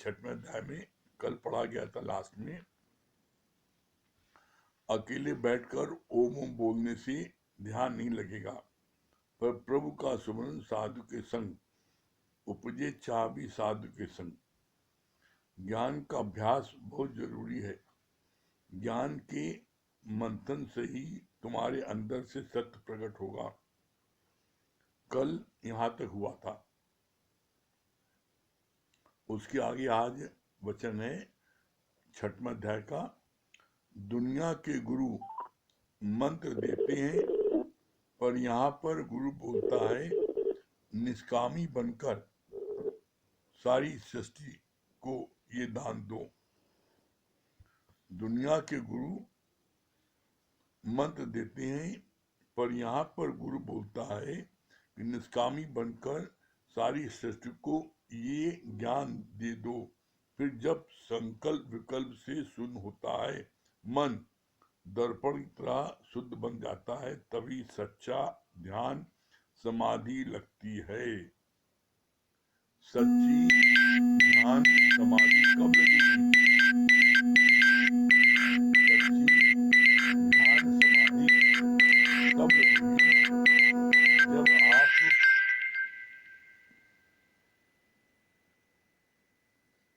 6वें अध्याय में कल पढ़ा गया था लास्ट में। अकेले बैठकर ओम ओम बोलने से ध्यान नहीं लगेगा, पर प्रभु का सुमरन साधु के संग उपजे, चाह भी साधु के संग। ज्ञान का अभ्यास बहुत जरूरी है। ज्ञान के मंथन से ही तुम्हारे अंदर से सत्य प्रकट होगा। कल यहां तक हुआ था। उसके आगे आज वचन है 6वें अध्याय का। दुनिया के गुरु मंत्र देते हैं, पर यहाँ पर गुरु बोलता है निष्कामी बनकर सारी सृष्टि को ये दान दो। दुनिया के गुरु मंत्र देते हैं, पर यहाँ पर गुरु बोलता है कि निष्कामी बनकर सारी सृष्टि को ये ज्ञान दे दो। फिर जब संकल्प विकल्प से शून्य होता है, मन दर्पण की तरह शुद्ध बन जाता है, तभी सच्चा ध्यान समाधि लगती है। सच्ची ध्यान समाधि कब लगेगी? सच्ची ध्यान समाधि तब लगेगी जब आप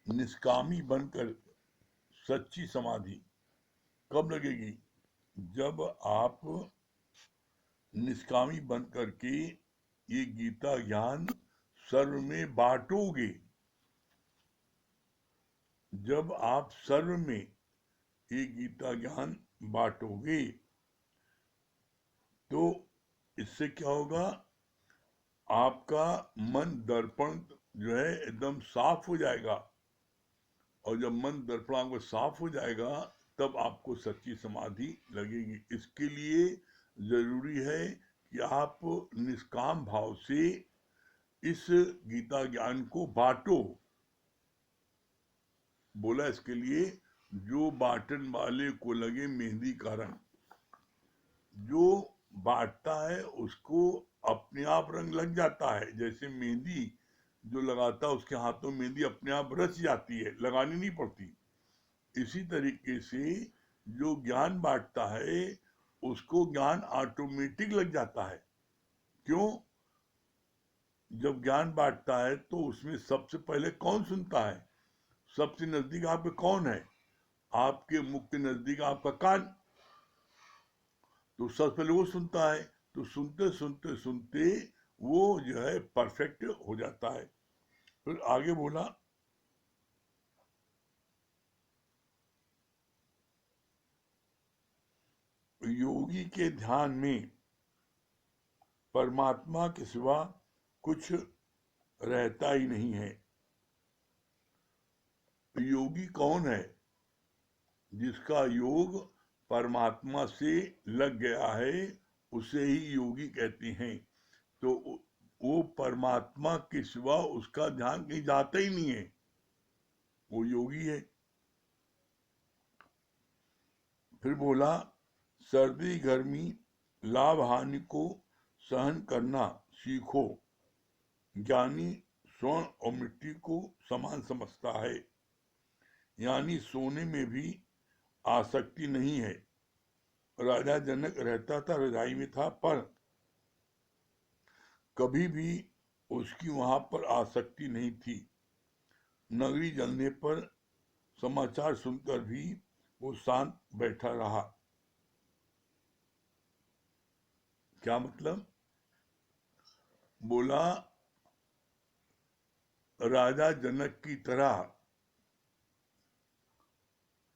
निष्कामी बनकर। सच्ची समाधि कब लगेगी? जब आप निष्कामी बन करके ये गीता ज्ञान सर्व में बांटोगे। जब आप सर्व में ये गीता ज्ञान बांटोगे तो इससे क्या होगा? आपका मन दर्पण जो है एकदम साफ हो जाएगा, और जब मन दर्पण आपका साफ हो जाएगा तब आपको सच्ची समाधि लगेगी। इसके लिए जरूरी है कि आप निष्काम भाव से इस गीता ज्ञान को बांटो। बोला इसके लिए जो बांटन वाले को लगे मेहंदी का रंग। जो बांटता है उसको अपने आप रंग लग जाता है। जैसे मेहंदी जो लगाता है उसके हाथों में मेहंदी अपने आप रच जाती है, लगानी नहीं पड़ती। इसी तरीके से जो ज्ञान बांटता है उसको ज्ञान ऑटोमेटिक लग जाता है। क्यों? जब ज्ञान बांटता है तो उसमें सबसे पहले कौन सुनता है? सबसे नजदीक आपके कौन है? आपके मुख के नजदीक आपका कान। तो सबसे पहले वो सुनता है। तो सुनते सुनते सुनते वो जो है परफेक्ट हो जाता है। फिर आगे बोला, योगी के ध्यान में परमात्मा के सिवा कुछ रहता ही नहीं है। योगी कौन है? जिसका योग परमात्मा से लग गया है उसे ही योगी कहते हैं। तो वो परमात्मा के सिवा उसका ध्यान कहीं जाता ही नहीं है, वो योगी है। फिर बोला, सर्दी गर्मी लाभ हानि को सहन करना सीखो। ज्ञानी स्वर्ण और मिट्टी को समान समझता है, यानी सोने में भी आसक्ति नहीं है। राजा जनक रहता था, रजाई में था, पर कभी भी उसकी वहां पर आसक्ति नहीं थी। नगरी जलने पर समाचार सुनकर भी वो शांत बैठा रहा। क्या मतलब? बोला, राजा जनक की तरह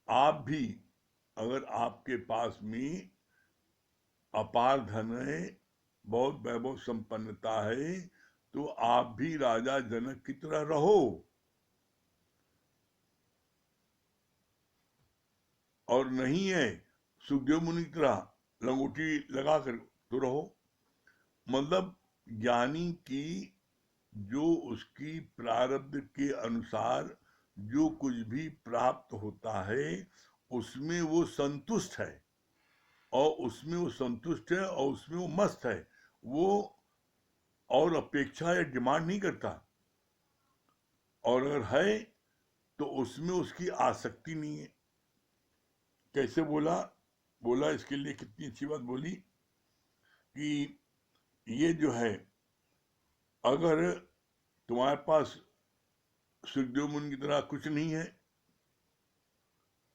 आप भी, अगर आपके पास में अपार धन है, बहुत वैभव संपन्नता है, तो आप भी राजा जनक की तरह रहो। और नहीं है सुखदेव मुनि की तरह लंगोटी लगा कर तो रहो। मतलब ज्ञानी की जो उसकी प्रारब्ध के अनुसार जो कुछ भी प्राप्त होता है उसमें वो संतुष्ट है, और उसमें वो संतुष्ट है और उसमें वो मस्त है। वो और अपेक्षा या डिमांड नहीं करता। और अगर है तो उसमें उसकी आसक्ति नहीं है। कैसे बोला? बोला इसके लिए कितनी अच्छी बात बोली कि ये जो है, अगर तुम्हारे पास सुखदेव मुनि की तरह कुछ नहीं है,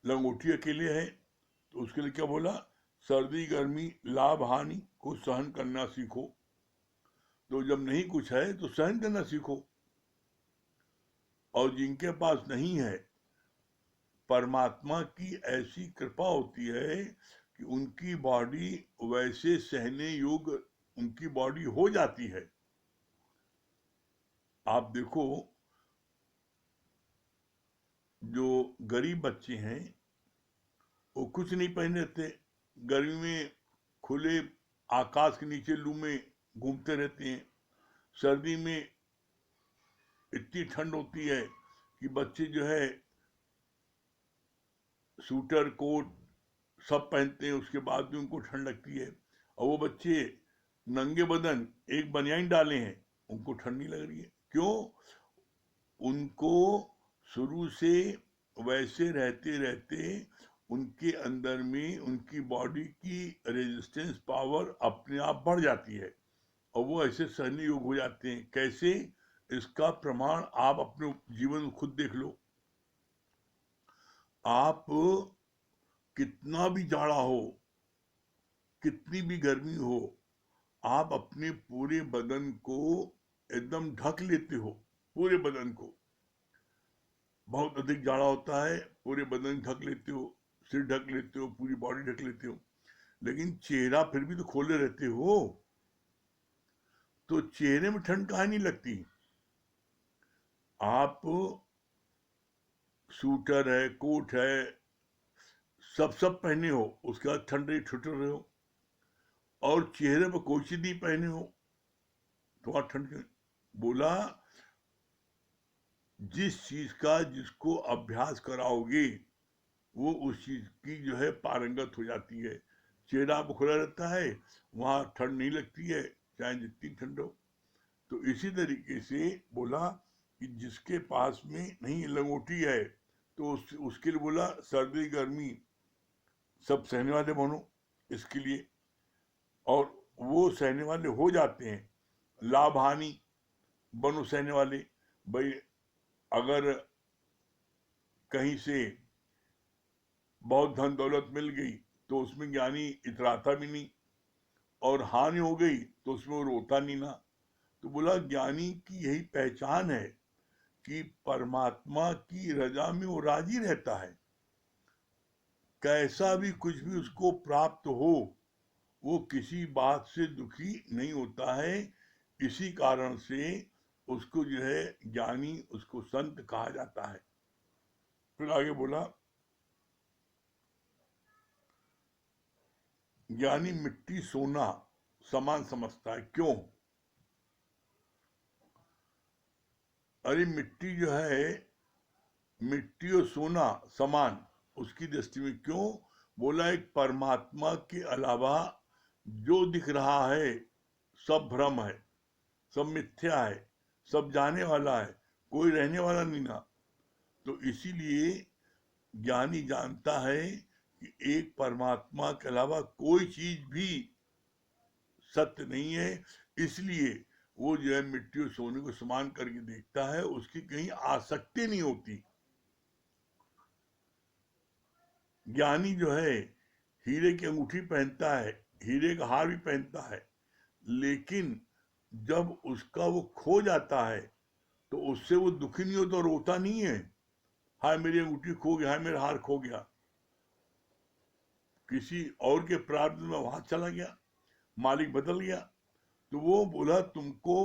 लंगोटी अकेले है, तो उसके लिए क्या बोला? सर्दी गर्मी लाभ हानि को सहन करना सीखो। तो जब नहीं कुछ है तो सहन करना सीखो। और जिनके पास नहीं है, परमात्मा की ऐसी कृपा होती है कि उनकी बॉडी वैसे सहने योग्य उनकी बॉडी हो जाती है। आप देखो, जो गरीब बच्चे हैं वो कुछ नहीं पहने रहते, गर्मी में खुले आकाश के नीचे लू में घूमते रहते हैं। सर्दी में इतनी ठंड होती है कि बच्चे जो है स्वेटर कोट सब पहनते हैं, उसके बाद भी उनको ठंड लगती है। और वो बच्चे नंगे बदन एक बनियान डाले हैं, उनको ठंड नहीं लग रही है। क्यों? उनको शुरू से वैसे रहते रहते उनके अंदर में उनकी बॉडी की रेजिस्टेंस पावर अपने आप बढ़ जाती है और वो ऐसे सहने योग्य हो जाते हैं। कैसे? इसका प्रमाण आप अपने जीवन में खुद देख लो। आप कितना भी जाड़ा हो, कितनी भी गर्मी हो, आप अपने पूरे बदन को एकदम ढक लेते हो, पूरे बदन को। बहुत अधिक जाड़ा होता है, पूरे बदन ढक लेते हो, सिर ढक लेते हो, पूरी बॉडी ढक लेते हो, लेकिन चेहरा फिर भी तो खोले रहते हो। तो चेहरे में ठंड कहाँ नहीं लगती? आप सूटर है, कोट है, सब पहने हो, उसके बाद ठंड रही ठुठुर रहे हो, और चेहरे पर कोई चीज नहीं पहने हो तो वहां ठंड क्यों? बोला जिस चीज का जिसको अभ्यास कराओगे वो उस चीज की जो है पारंगत हो जाती है। चेहरा आप खुला रहता है, वहां ठंड नहीं लगती है, चाहे जितनी ठंड हो। तो इसी तरीके से बोला कि जिसके पास में नहीं लंगोटी है तो उसके लिए बोला सर्दी गर्मी सब सहने वाले बनो इसके लिए। और वो सहने वाले हो जाते हैं। लाभ हानि बनो सहने वाले। भाई अगर कहीं से बहुत धन दौलत मिल गई तो उसमें ज्ञानी इतराता भी नहीं, और हानि हो गई तो उसमें वो रोता नहीं ना। तो बोला ज्ञानी की यही पहचान है कि परमात्मा की रजा में वो राजी रहता है। कैसा भी कुछ भी उसको प्राप्त हो, वो किसी बात से दुखी नहीं होता है। इसी कारण से उसको जो है ज्ञानी, उसको संत कहा जाता है। फिर आगे बोला ज्ञानी मिट्टी सोना समान समझता है। क्यों? अरे मिट्टी जो है, मिट्टी और सोना समान, उसकी दृष्टि में क्यों? बोला एक परमात्मा के अलावा जो दिख रहा है सब भ्रम है, सब मिथ्या है, सब जाने वाला है, कोई रहने वाला नहीं ना। तो इसीलिए ज्ञानी जानता है कि एक परमात्मा के अलावा कोई चीज भी सत्य नहीं है। इसलिए वो जो है मिट्टी और सोने को समान करके देखता है, उसकी कहीं आसक्ति नहीं होती। ज्ञानी जो है हीरे की अंगूठी पहनता है, हीरे का हार भी पहनता है, लेकिन जब उसका वो खो जाता है तो उससे वो दुखी नहीं होता, रोता नहीं है, हाय मेरी अंगूठी खो गया, हाय मेरा हार खो गया। किसी और के प्रारब्ध में वहां चला गया, मालिक बदल गया। तो वो बोला तुमको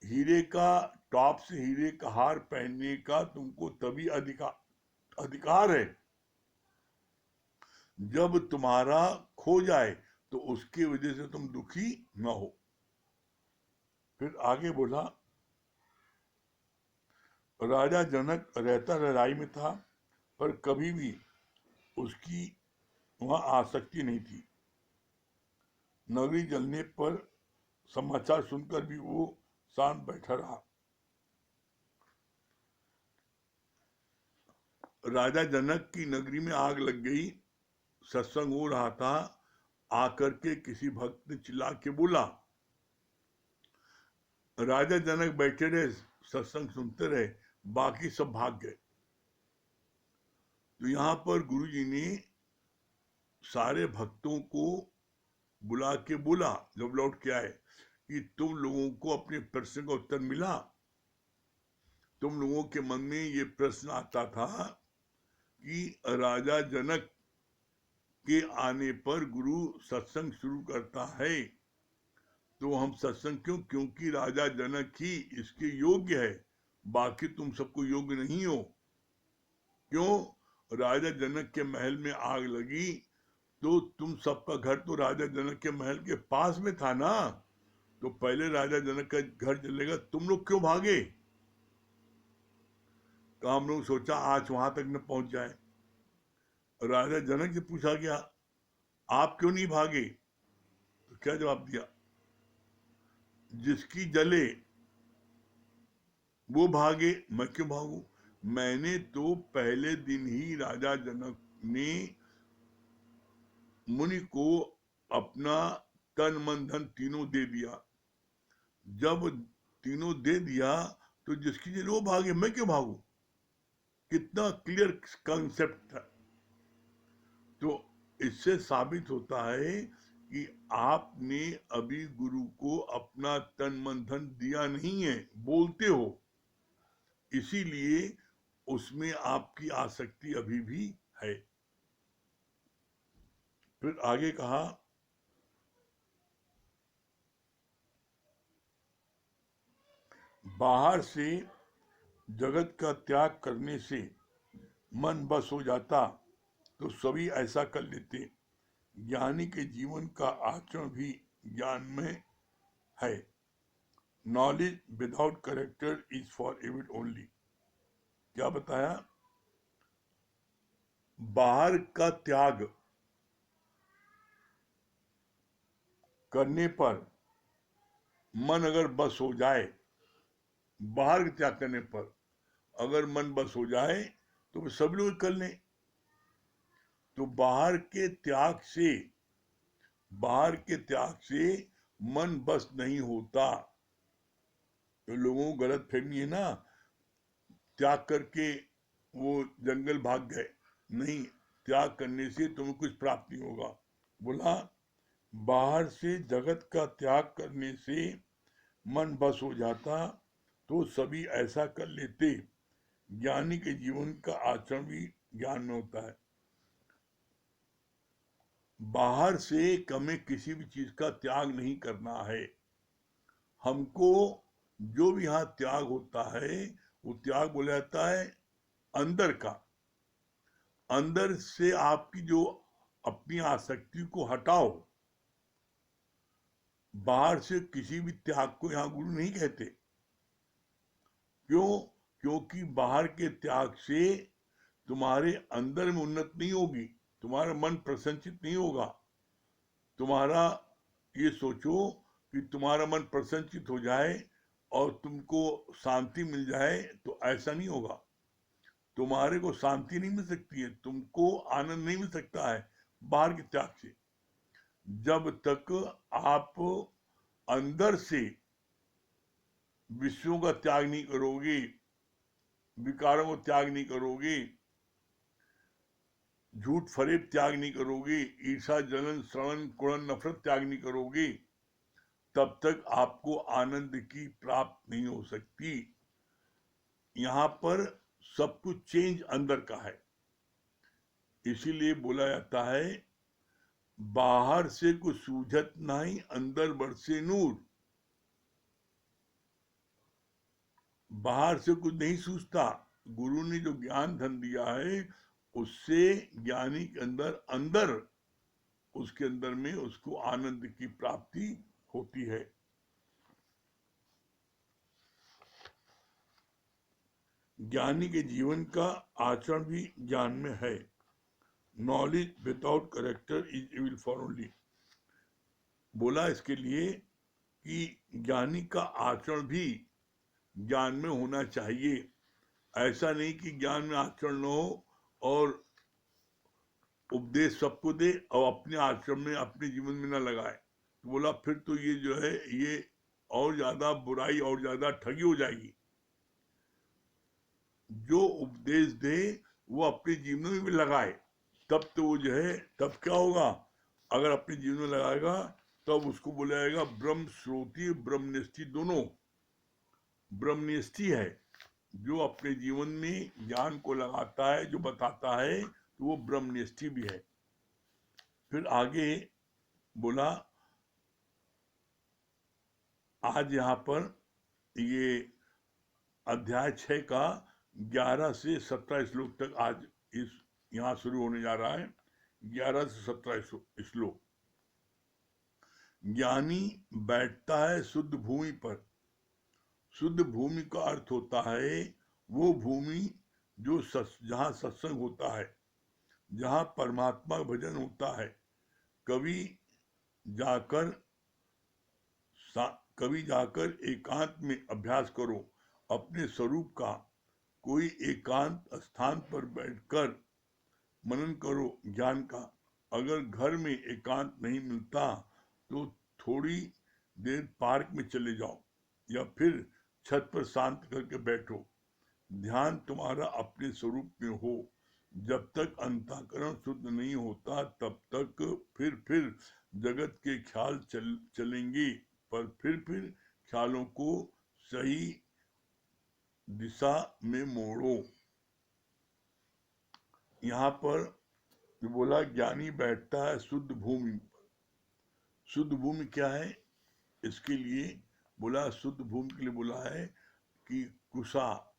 हीरे का टॉप से हीरे का हार पहनने का तुमको तभी अधिकार है जब तुम्हारा खो जाए, तो उसकी वजह से तुम दुखी न हो। फिर आगे बोला राजा जनक रहता लड़ाई में था, पर कभी भी उसकी वहां आसक्ति नहीं थी। नगरी जलने पर समाचार सुनकर भी वो शांत बैठा रहा। राजा जनक की नगरी में आग लग गई, सत्संग हो रहा था, आकर के किसी भक्त ने चिल्ला के बोला। राजा जनक बैठे रहे, सत्संग सुनते रहे, बाकी सब भाग गए। तो यहां पर गुरुजी ने सारे भक्तों को बुला के बोला जब लौट के आए कि तुम लोगों को अपने प्रश्न का उत्तर मिला। तुम लोगों के मन में ये प्रश्न आता था कि राजा जनक के आने पर गुरु सत्संग शुरू करता है, तो हम सत्संग क्यों? क्योंकि राजा जनक ही इसके योग्य है, बाकी तुम सबको योग्य नहीं हो। क्यों? राजा जनक के महल में आग लगी तो तुम सबका घर तो राजा जनक के महल के पास में था ना, तो पहले राजा जनक का घर जलेगा, तुम लोग क्यों भागे? तो हम लोग सोचा आज वहां तक न पहुंच जाए। राजा जनक से पूछा गया आप क्यों नहीं भागे? तो क्या जवाब दिया? जिसकी जले वो भागे, मैं क्यों भागू? मैंने तो पहले दिन ही राजा जनक ने मुनि को अपना तन मन धन तीनों दे दिया। जब तीनों दे दिया तो जिसकी जले वो भागे, मैं क्यों भागू? कितना क्लियर कॉन्सेप्ट था। तो इससे साबित होता है कि आपने अभी गुरु को अपना तन मन धन दिया नहीं है, बोलते हो, इसीलिए उसमें आपकी आसक्ति अभी भी है। फिर आगे कहा, बाहर से जगत का त्याग करने से मन बस हो जाता तो सभी ऐसा कर लेते। ज्ञानी के जीवन का आचरण भी ज्ञान में है। Knowledge without character is for Avid only. क्या बताया? बाहर का त्याग करने पर मन अगर बस हो जाए, बाहर के त्याग करने पर अगर मन बस हो जाए तो वे सब लोग कर लें। तो बाहर के त्याग से मन बस नहीं होता। तो लोगों को गलत फहमी है ना, त्याग करके वो जंगल भाग गए, नहीं, त्याग करने से तुम्हें कुछ प्राप्त नहीं होगा। बोला बाहर से जगत का त्याग करने से मन बस हो जाता तो सभी ऐसा कर लेते। ज्ञानी के जीवन का आचरण भी ज्ञान में होता है। बाहर से हमें किसी भी चीज का त्याग नहीं करना है। हमको जो भी यहाँ त्याग होता है वो त्याग बोला जाता है अंदर का। अंदर से आपकी जो अपनी आसक्ति को हटाओ। बाहर से किसी भी त्याग को यहाँ गुरु नहीं कहते। क्यों? क्योंकि बाहर के त्याग से तुम्हारे अंदर में उन्नति नहीं होगी, तुम्हारा मन प्रसन्नचित नहीं होगा। तुम्हारा ये सोचो कि तुम्हारा मन प्रसन्नचित हो जाए और तुमको शांति मिल जाए, तो ऐसा नहीं होगा। तुम्हारे को शांति नहीं मिल सकती है, तुमको आनंद नहीं मिल सकता है बाहर के त्याग से, जब तक आप अंदर से विषयों का त्याग नहीं करोगे, विकारों को त्याग नहीं करोगे, झूठ फरेब त्याग नहीं करोगे, ईर्षा जलन श्रवण कुड़न नफरत त्याग नहीं करोगे, तब तक आपको आनंद की प्राप्त नहीं हो सकती। यहां पर सब कुछ चेंज अंदर का है। इसीलिए बोला जाता है बाहर से कुछ सूझत नहीं, अंदर बरसे नूर। बाहर से कुछ नहीं सूझता, गुरु ने जो ज्ञान धन दिया है उससे ज्ञानी के अंदर उसके अंदर में उसको आनंद की प्राप्ति होती है। ज्ञानी के जीवन का आचरण भी ज्ञान में है। Knowledge without character is evil for only. बोला इसके लिए कि ज्ञानी का आचरण भी ज्ञान में होना चाहिए। ऐसा नहीं कि ज्ञान में आचरण न हो और उपदेश सबको दे और अपने आश्रम में अपने जीवन में न लगाए। तो बोला फिर तो ये जो है ये और ज्यादा बुराई और ज्यादा ठगी हो जाएगी। जो उपदेश दे वो अपने जीवन में भी लगाए, तब तो वो जो है तब क्या होगा, अगर अपने जीवन में लगाएगा तब उसको बोला जाएगा ब्रह्म श्रोती ब्रह्मनिष्ठी दोनों। ब्रह्मनिष्ठी है जो अपने जीवन में ज्ञान को लगाता है, जो बताता है, तो वो ब्रह्मनिष्ठी भी है। फिर आगे बोला आज यहाँ पर ये अध्याय 6 का 11 से 17 श्लोक तक आज इस यहाँ शुरू होने जा रहा है। 11 से 17 श्लोक। ज्ञानी बैठता है शुद्ध भूमि पर। शुद्ध भूमि का अर्थ होता है वो भूमि जो जहाँ सत्संग होता है, जहाँ परमात्मा का भजन होता है। कभी जाकर एकांत में अभ्यास करो अपने स्वरूप का। कोई एकांत स्थान पर बैठकर मनन करो ज्ञान का। अगर घर में एकांत नहीं मिलता तो थोड़ी देर पार्क में चले जाओ या फिर छत पर शांत करके बैठो। ध्यान तुम्हारा अपने स्वरूप में हो। जब तक अंतःकरण शुद्ध नहीं होता तब तक फिर जगत के ख्याल चलेंगे, पर फिर ख्यालों को सही दिशा में मोड़ो। यहाँ पर जो बोला ज्ञानी बैठता है शुद्ध भूमि पर। शुद्ध भूमि क्या है, इसके लिए बोला, शुद्ध भूमि के लिए बोला है कि कुशा,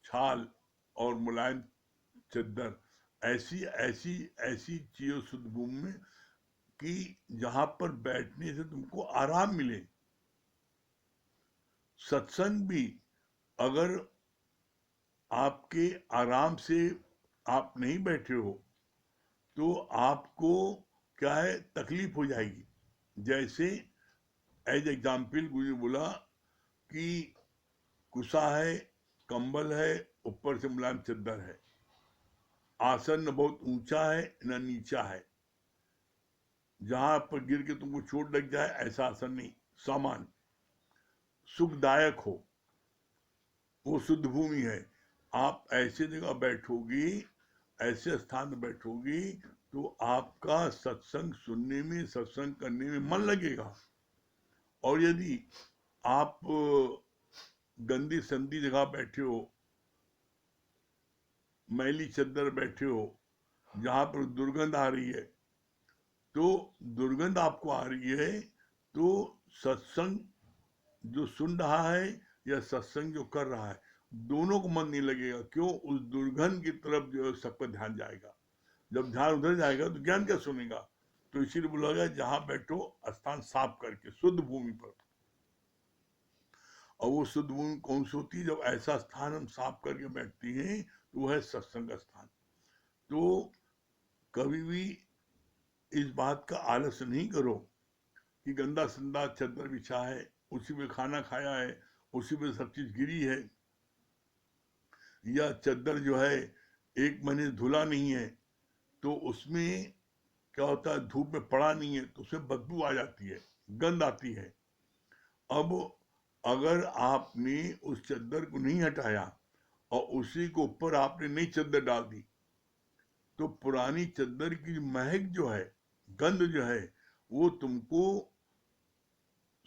छाल और मुलायम चद्दर, ऐसी ऐसी ऐसी चीजों शुद्ध भूमि में कि जहां पर बैठने से तुमको आराम मिले। सत्संग भी अगर आपके आराम से आप नहीं बैठे हो तो आपको क्या है, तकलीफ हो जाएगी। जैसे एज एग्जाम्पल गुरु ने बोला कि कुशा है, कंबल है, ऊपर से मुलायम चद्दर है, आसन न बहुत ऊंचा है न नीचा है, जहां पर गिर के तुमको चोट लग जाए ऐसा आसन नहीं, सामान्य सुखदायक हो, वो शुद्ध भूमि है। आप ऐसे जगह बैठोगी, ऐसे स्थान में बैठोगी तो आपका सत्संग सुनने में, सत्संग करने में मन लगेगा। और यदि आप गंदी संदी जगह बैठे हो, मैली चद्दर बैठे हो, जहां पर दुर्गंध आ रही है, तो दुर्गंध आपको आ रही है तो सत्संग जो सुन रहा है या सत्संग जो कर रहा है, दोनों को मन नहीं लगेगा। क्यों? उस दुर्गंध की तरफ जो है सबका ध्यान जाएगा। जब ध्यान उधर जाएगा तो ज्ञान क्या सुनेगा? तो इसीलिए बोला गया जहां बैठो स्थान साफ करके शुद्ध भूमि पर। और वो शुद्ध भूमि कौन सी होती है? जब ऐसा स्थान हम साफ करके बैठते हैं तो वो है सत्संग स्थान। तो कभी भी इस बात का आलस नहीं करो कि गंदा संदा चद्दर बिछा है, उसी में खाना खाया है, उसी में सब चीज गिरी है, या चद्दर जो है 1 महीने धुला नहीं है तो उसमें क्या होता है, धूप में पड़ा नहीं है तो उसमें बदबू आ जाती है, गंध आती है। अब अगर आपने उस चद्दर को नहीं हटाया और उसी के ऊपर आपने नई चद्दर डाल दी तो पुरानी चद्दर की महक जो है, गंध जो है, वो तुमको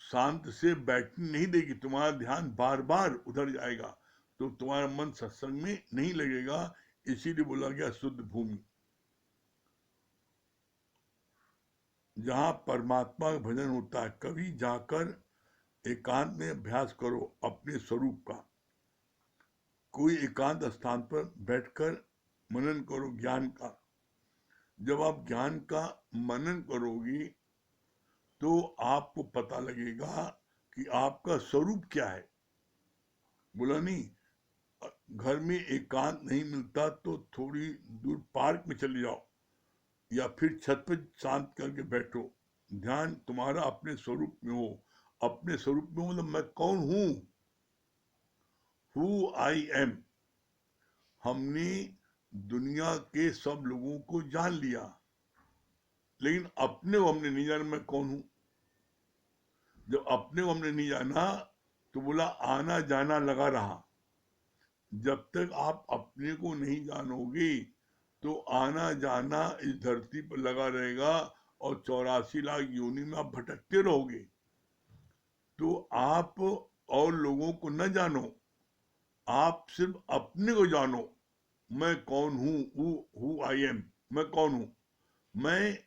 शांत से बैठने नहीं देगी। तुम्हारा ध्यान बार बार उधर जाएगा तो तुम्हारा मन सत्संग में नहीं लगेगा। इसीलिए बोला गया शुद्ध भूमि, जहां परमात्मा का भजन होता है। कभी जाकर एकांत में अभ्यास करो अपने स्वरूप का। कोई एकांत स्थान पर बैठकर मनन करो ज्ञान का। जब आप ज्ञान का मनन करोगी तो आपको पता लगेगा कि आपका स्वरूप क्या है। बोला नहीं, घर में एकांत नहीं मिलता तो थोड़ी दूर पार्क में चले जाओ या फिर छत पर शांत करके बैठो। ध्यान तुम्हारा अपने स्वरूप में हो। अपने स्वरूप में मतलब मैं कौन हूं, हु आई एम। हमने दुनिया के सब लोगों को जान लिया, लेकिन अपने को हमने नहीं जाना मैं कौन हूं। जब अपने को हमने नहीं जाना तो बोला आना जाना लगा रहा। जब तक आप अपने को नहीं जानोगे तो आना जाना इस धरती पर लगा रहेगा और 84 लाख योनि में आप भटकते रहोगे। तो आप और लोगों को न जानो, आप सिर्फ अपने को जानो। मैं कौन हूं, हु आई एम, मैं कौन हूं। मैं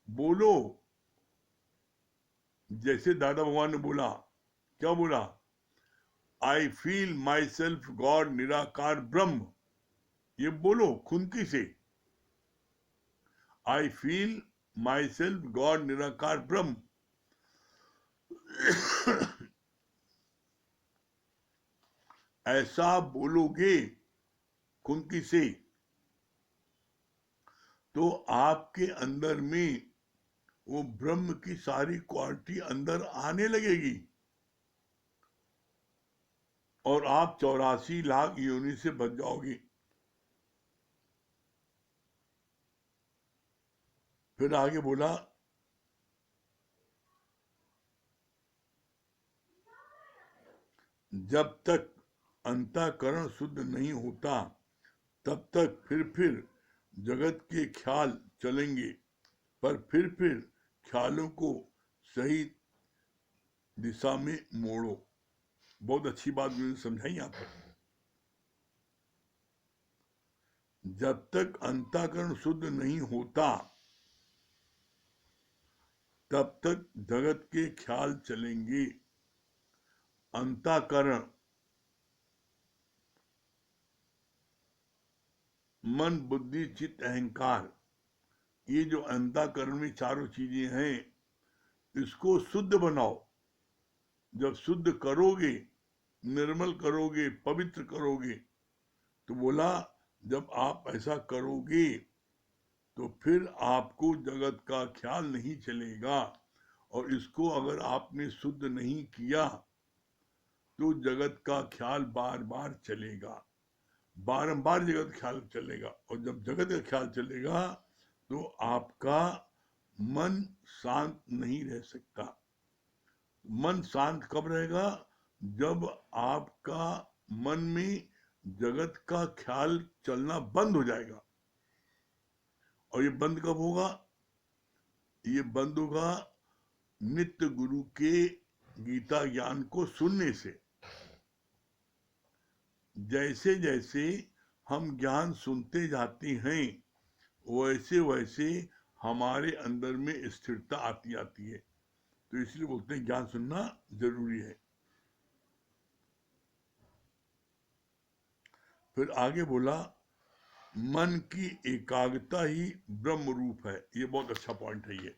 बोलो जैसे दादा भगवान ने बोला, क्या बोला, I feel my self God निराकार ब्रह्म। ये बोलो खुनकी से, I feel my self God निराकार ब्रह्म। ऐसा बोलोगे खुनकी से तो आपके अंदर में वो ब्रह्म की सारी क्वालिटी अंदर आने लगेगी और आप 84 लाख योनि से बच जाओगे। फिर आगे बोला, जब तक अंतःकरण शुद्ध नहीं होता तब तक फिर जगत के ख्याल चलेंगे, पर फिर ख्यालों को सही दिशा में मोड़ो। बहुत अच्छी बात मैंने समझाई यहाँ पर। जब तक अंतःकरण शुद्ध नहीं होता तब तक जगत के ख्याल चलेंगे। अंतःकरण मन बुद्धि चित्त अहंकार, ये जो अंतःकरण में चारों चीजें हैं, इसको शुद्ध बनाओ। जब शुद्ध करोगे, निर्मल करोगे, पवित्र करोगे, तो बोला जब आप ऐसा करोगे तो फिर आपको जगत का ख्याल नहीं चलेगा। और इसको अगर आपने शुद्ध नहीं किया तो जगत का ख्याल बार बार चलेगा, बारंबार जगत ख्याल चलेगा। और जब जगत का ख्याल चलेगा तो आपका मन शांत नहीं रह सकता। मन शांत कब रहेगा? जब आपका मन में जगत का ख्याल चलना बंद हो जाएगा। और ये बंद कब होगा? ये बंद होगा नित्य गुरु के गीता ज्ञान को सुनने से। जैसे जैसे हम ज्ञान सुनते जाते हैं वैसे वैसे हमारे अंदर में स्थिरता आती आती है। तो इसलिए बोलते हैं ज्ञान सुनना जरूरी है। फिर आगे बोला मन की एकाग्रता ही ब्रह्म रूप है। ये बहुत अच्छा पॉइंट है। ये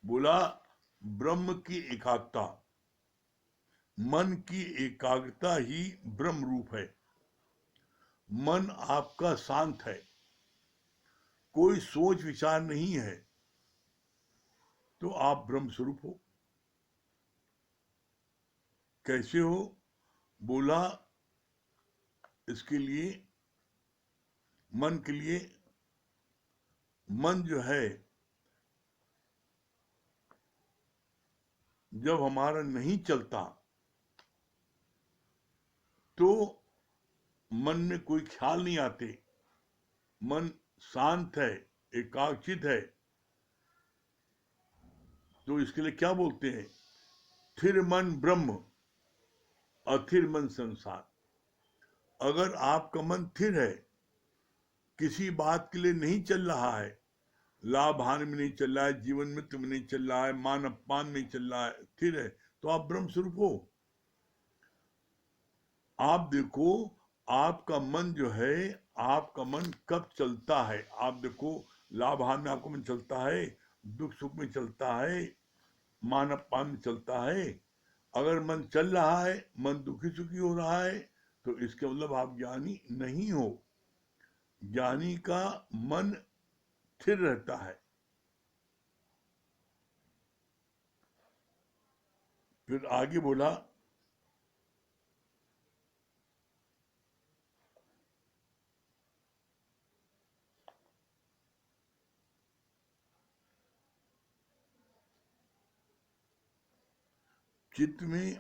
बोला ब्रह्म की एकाग्रता, मन की एकाग्रता ही ब्रह्म रूप है। मन आपका शांत है, कोई सोच विचार नहीं है, तो आप ब्रह्म स्वरूप हो। कैसे हो? बोला इसके लिए, मन के लिए, मन जो है जब हमारा नहीं चलता तो मन में कोई ख्याल नहीं आते, मन शांत है, एकाग्रचित है। तो इसके लिए क्या बोलते हैं? स्थिर मन ब्रह्म, अथिर मन संसार। अगर आपका मन स्थिर है, किसी बात के लिए नहीं चल रहा है, लाभ हानि में नहीं चल रहा है, जीवन मृत्यु में नहीं चल रहा है, मान अपमान में नहीं चल रहा है, स्थिर है, तो आप ब्रह्म स्वरूप हो। आप देखो आपका मन जो है, आपका मन कब चलता है? आप देखो लाभ हानि में आपका मन चलता है, दुख सुख में चलता है, मान अपमान में चलता है। अगर मन चल रहा है, मन दुखी सुखी हो रहा है, तो इसके मतलब आप ज्ञानी नहीं हो। ज्ञानी का मन स्थिर रहता है। फिर आगे बोला चित्त में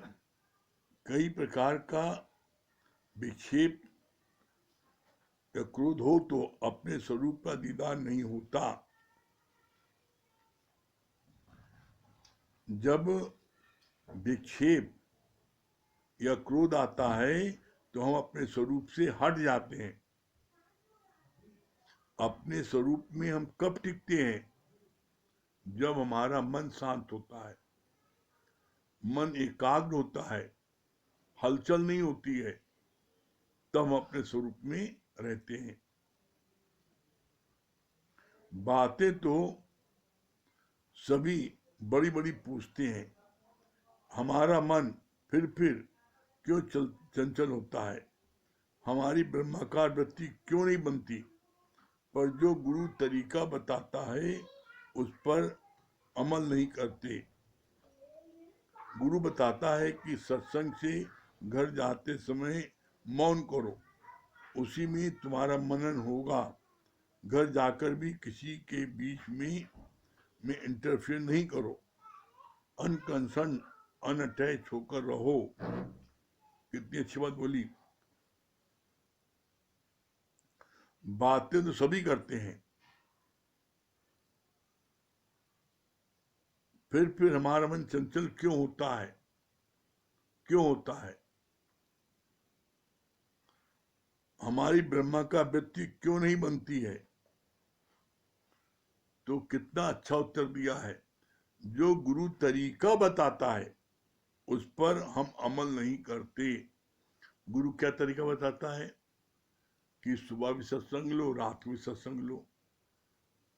कई प्रकार का विक्षेप या क्रोध हो तो अपने स्वरूप का दीदार नहीं होता। जब विक्षेप या क्रोध आता है तो हम अपने स्वरूप से हट जाते हैं। अपने स्वरूप में हम कब टिकते हैं? जब हमारा मन शांत होता है, मन एकाग्र होता है, हलचल नहीं होती है, तब हम अपने स्वरूप में रहते हैं। बातें तो सभी बड़ी बड़ी पूछते हैं, हमारा मन फिर क्यों चंचल होता है, हमारी ब्रह्माकार वृत्ति क्यों नहीं बनती। पर जो गुरु तरीका बताता है उस पर अमल नहीं करते। गुरु बताता है कि सत्संग से घर जाते समय मौन करो, उसी में तुम्हारा मनन होगा। घर जाकर भी किसी के बीच में इंटरफेयर नहीं करो, अनकंसर्न अनअटैच होकर रहो। कितनी अच्छी बात बोली। बातें तो सभी करते हैं, फिर हमारा मन चंचल क्यों होता है? क्यों होता है? हमारी ब्रह्मा का वृत्ति क्यों नहीं बनती है? तो कितना अच्छा उत्तर दिया है। जो गुरु तरीका बताता है उस पर हम अमल नहीं करते। गुरु क्या तरीका बताता है कि सुबह भी सत्संग लो, रात में सत्संग लो,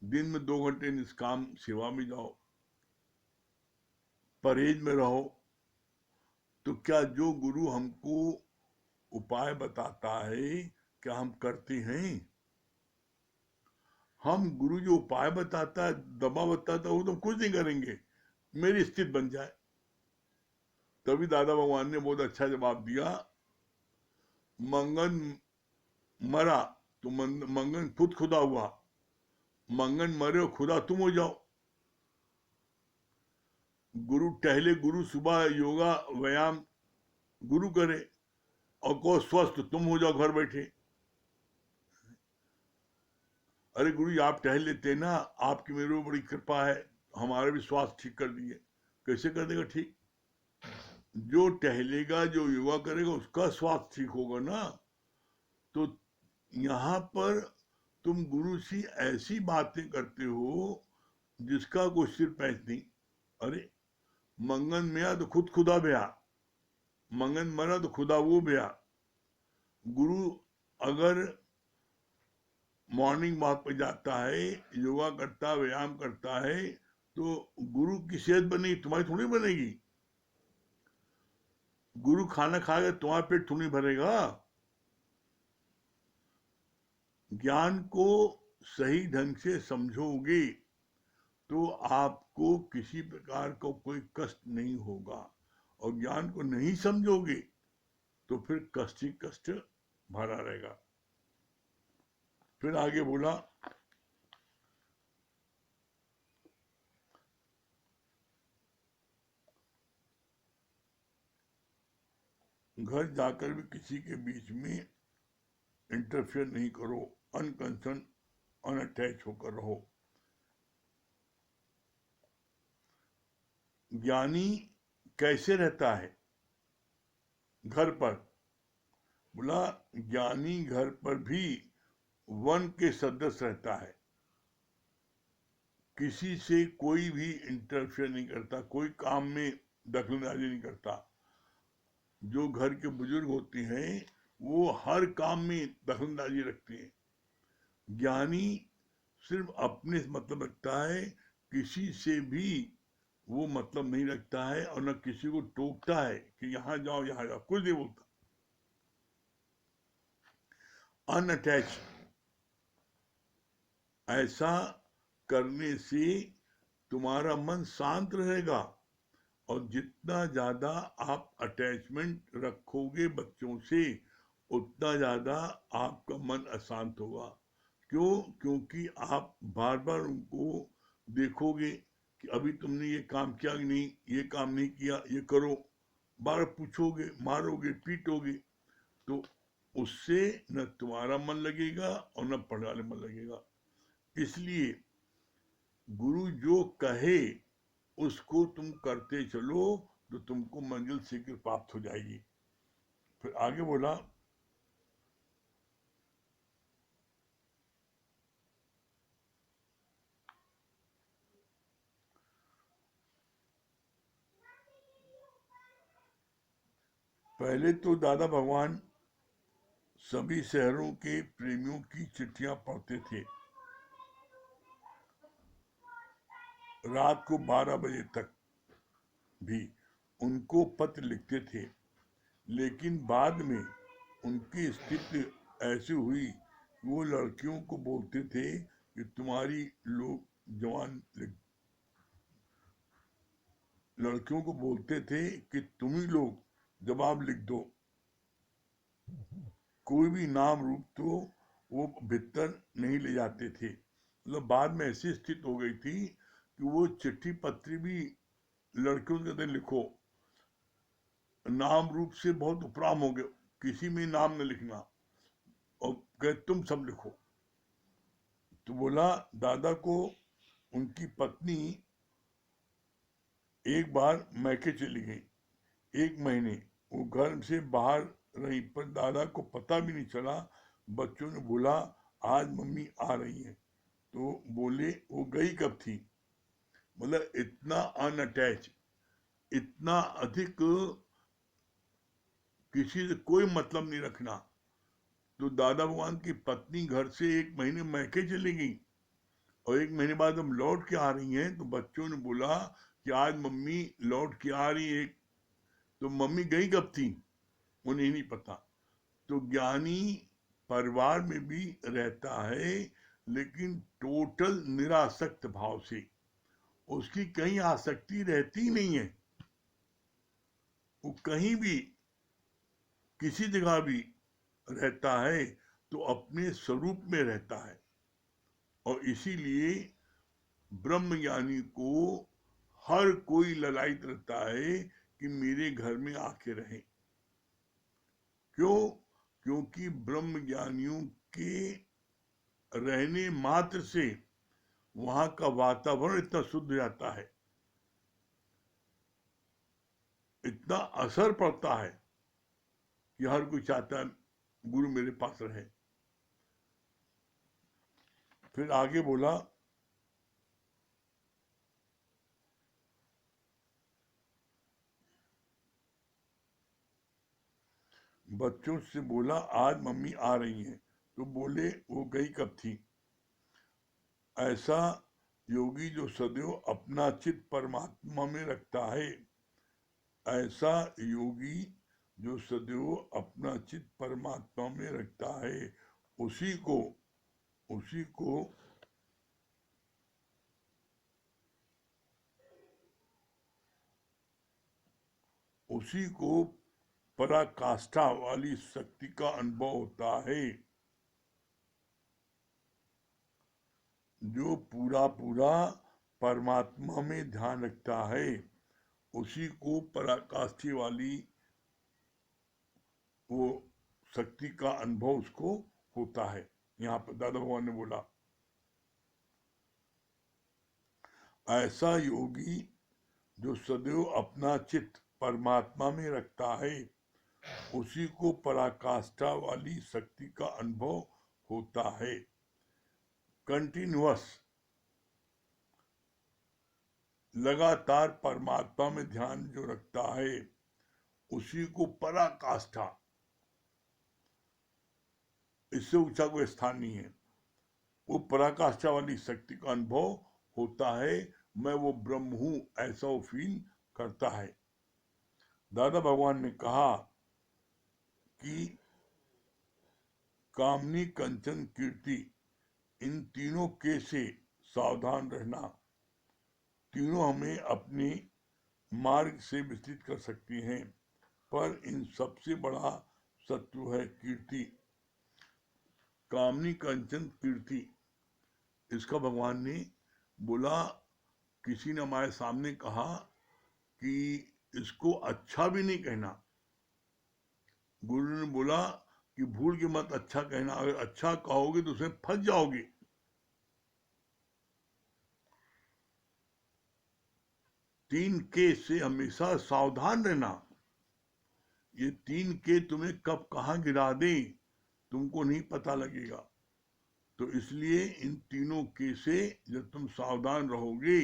दिन में 2 घंटे निष्काम सेवा में जाओ, परहेज में रहो। तो क्या जो गुरु हमको उपाय बताता है क्या हम करते हैं? हम गुरु जो उपाय बताता है, दबा बताता है, वो तो कुछ नहीं करेंगे। मेरी स्थिति बन जाए। तभी दादा भगवान ने बहुत अच्छा जवाब दिया, मंगन मरा तो मंगन खुद खुदा हुआ, मंगन मरे और खुदा तुम हो जाओ। गुरु टहले, गुरु सुबह योगा व्यायाम गुरु करे और को स्वस्थ तुम हो जाओ घर बैठे। अरे गुरु जी आप टहल लेते ना, आपकी मेरे ऊपर बड़ी कृपा है, हमारा भी स्वास्थ्य ठीक कर दिए। कैसे कर देगा ठीक? जो टहलेगा, जो योगा करेगा, उसका स्वास्थ्य ठीक होगा ना। तो यहाँ पर तुम गुरु से ऐसी बातें करते हो जिसका कोई सिर पैंच नहीं। अरे मंगन में तो खुद खुदा भया, मंगन मरा तो खुदा वो भया। गुरु अगर मॉर्निंग वॉक पे जाता है, योगा करता, व्यायाम करता है, तो गुरु की सेहत बनेगी, तुम्हारी थोड़ी बनेगी। गुरु खाना खाएगा, तुम्हारा पेट थोड़ी भरेगा। ज्ञान को सही ढंग से समझोगे तो आपको किसी प्रकार का कोई कष्ट नहीं होगा, और ज्ञान को नहीं समझोगे तो फिर कष्ट ही कष्ट भरा रहेगा। फिर आगे बोला, घर जाकर भी किसी के बीच में इंटरफेयर नहीं करो, अनकंसर्न अनअटैच होकर रहो। ज्ञानी कैसे रहता है घर पर? बोला ज्ञानी घर पर भी वन के सदस्य रहता है, किसी से कोई भी इंटरफेयर नहीं करता, कोई काम में दखलंदाजी नहीं करता। जो घर के बुजुर्ग होते हैं वो हर काम में दखलंदाजी रखते हैं। ज्ञानी सिर्फ अपने से मतलब रखता है, किसी से भी वो मतलब नहीं रखता है, और न किसी को टोकता है कि यहां जाओ यहां जाओ, कुछ नहीं बोलता। अनअटैच। ऐसा करने से तुम्हारा मन शांत रहेगा, और जितना ज्यादा आप अटैचमेंट रखोगे बच्चों से उतना ज्यादा आपका मन अशांत होगा। क्यों? क्योंकि आप बार बार उनको देखोगे कि अभी तुमने ये काम किया कि नहीं, ये काम नहीं किया, ये करो। बार पूछोगे, मारोगे, पीटोगे, तो उससे न तुम्हारा मन लगेगा और न पढ़ने वाले मन लगेगा। इसलिए गुरु जो कहे उसको तुम करते चलो, तो तुमको मंजिल शीघ्र प्राप्त हो जाएगी। फिर आगे बोला, पहले तो दादा भगवान सभी शहरों के प्रेमियों की चिट्ठियां पढ़ते थे, रात को 12 बजे तक भी उनको पत्र लिखते थे। लेकिन बाद में उनकी स्थिति ऐसी हुई कि वो लड़कियों को बोलते थे कि तुम्हारी लोग जवान लड़कियों को बोलते थे कि तुम ही लोग जवाब लिख दो, कोई भी नाम रूप तो वो भीतर नहीं ले जाते थे। मतलब बाद में ऐसी स्थिति हो गई थी कि वो चिट्ठी पत्री भी लड़कियों के कहते लिखो, नाम रूप से बहुत उपराम हो गए, किसी में नाम न लिखना, और कहे तुम सब लिखो। तो बोला दादा को उनकी पत्नी एक बार मैके चली गई, 1 महीने वो घर से बाहर रही, पर दादा को पता भी नहीं चला। बच्चों ने बोला आज मम्मी आ रही है, तो बोले वो गई कब थी। मतलब इतना अनअटैच, इतना अधिक किसी से कोई मतलब नहीं रखना। तो दादा भगवान की पत्नी घर से 1 महीने मैके चली गई, और 1 महीने बाद हम लौट के आ रही हैं, तो बच्चों ने बोला कि आज मम्मी लौट के आ रही है। तो मम्मी गई कब थी, उन्हें नहीं पता। तो ज्ञानी परिवार में भी रहता है, लेकिन टोटल निरासक्त भाव से, उसकी कहीं आसक्ति रहती नहीं है। वो कहीं भी किसी जगह भी रहता है तो अपने स्वरूप में रहता है। और इसीलिए ब्रह्म ज्ञानी को हर कोई ललायित रहता है कि मेरे घर में आके रहे। क्यों? क्योंकि ब्रह्म ज्ञानियों के रहने मात्र से वहां का वातावरण इतना शुद्ध जाता है, इतना असर पड़ता है कि हर कोई चाहता है गुरु मेरे पास रहे। फिर आगे बोला, बच्चों से बोला आज मम्मी आ रही हैं, तो बोले वो गई कब थी। ऐसा योगी जो सदैव अपना चित्त परमात्मा में रखता है, ऐसा योगी जो सदैव अपना चित्त परमात्मा में रखता है, उसी को उसी को उसी को पराकाष्ठा वाली शक्ति का अनुभव होता है। जो पूरा पूरा परमात्मा में ध्यान रखता है, उसी को पराकाष्ठा वाली वो शक्ति का अनुभव उसको होता है। यहाँ पर दादा भगवान ने बोला, ऐसा योगी जो सदैव अपना चित्त परमात्मा में रखता है, उसी को पराकाष्ठा वाली शक्ति का अनुभव होता है। कंटिन्यूअस, लगातार परमात्मा में ध्यान जो रखता है, उसी को पराकाष्ठा, इससे ऊंचा कोई स्थान नहीं है, वो पराकाष्ठा वाली शक्ति का अनुभव होता है। मैं वो ब्रह्म हूं, ऐसा वो फील करता है। दादा भगवान ने कहा कि कामनी, कंचन, कीर्ति, इन तीनों के से सावधान रहना। तीनों हमें अपने मार्ग से विचलित कर सकती हैं, पर इन सबसे बड़ा शत्रु है कीर्ति। कामनी, कंचन, कीर्ति, इसका भगवान ने बोला, किसी ने हमारे सामने कहा कि इसको अच्छा भी नहीं कहना। गुरु ने बोला कि भूल के मत अच्छा कहना, अगर अच्छा कहोगे तो उसमें फंस जाओगे। तीन के से हमेशा सावधान रहना। ये तीन के तुम्हें कब कहाँ गिरा दे तुमको नहीं पता लगेगा। तो इसलिए इन तीनों के से जब तुम सावधान रहोगे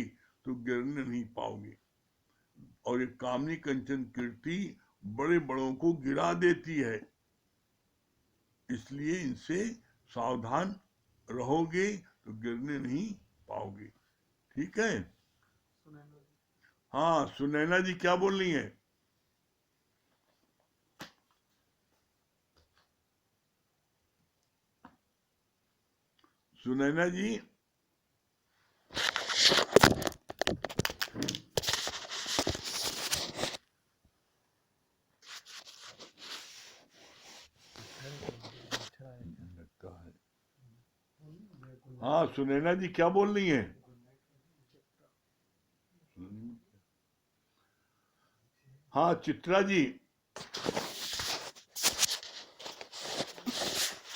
तो गिरने नहीं पाओगे। और ये कामनी कंचन कीर्ति बड़े बड़ों को गिरा देती है, इसलिए इनसे सावधान रहोगे तो गिरने नहीं पाओगे। ठीक है। हाँ, सुनैना जी क्या बोल रही है? सुनैना जी, लगता है। हाँ, सुनैना जी क्या बोल रही है? हाँ, चित्रा जी।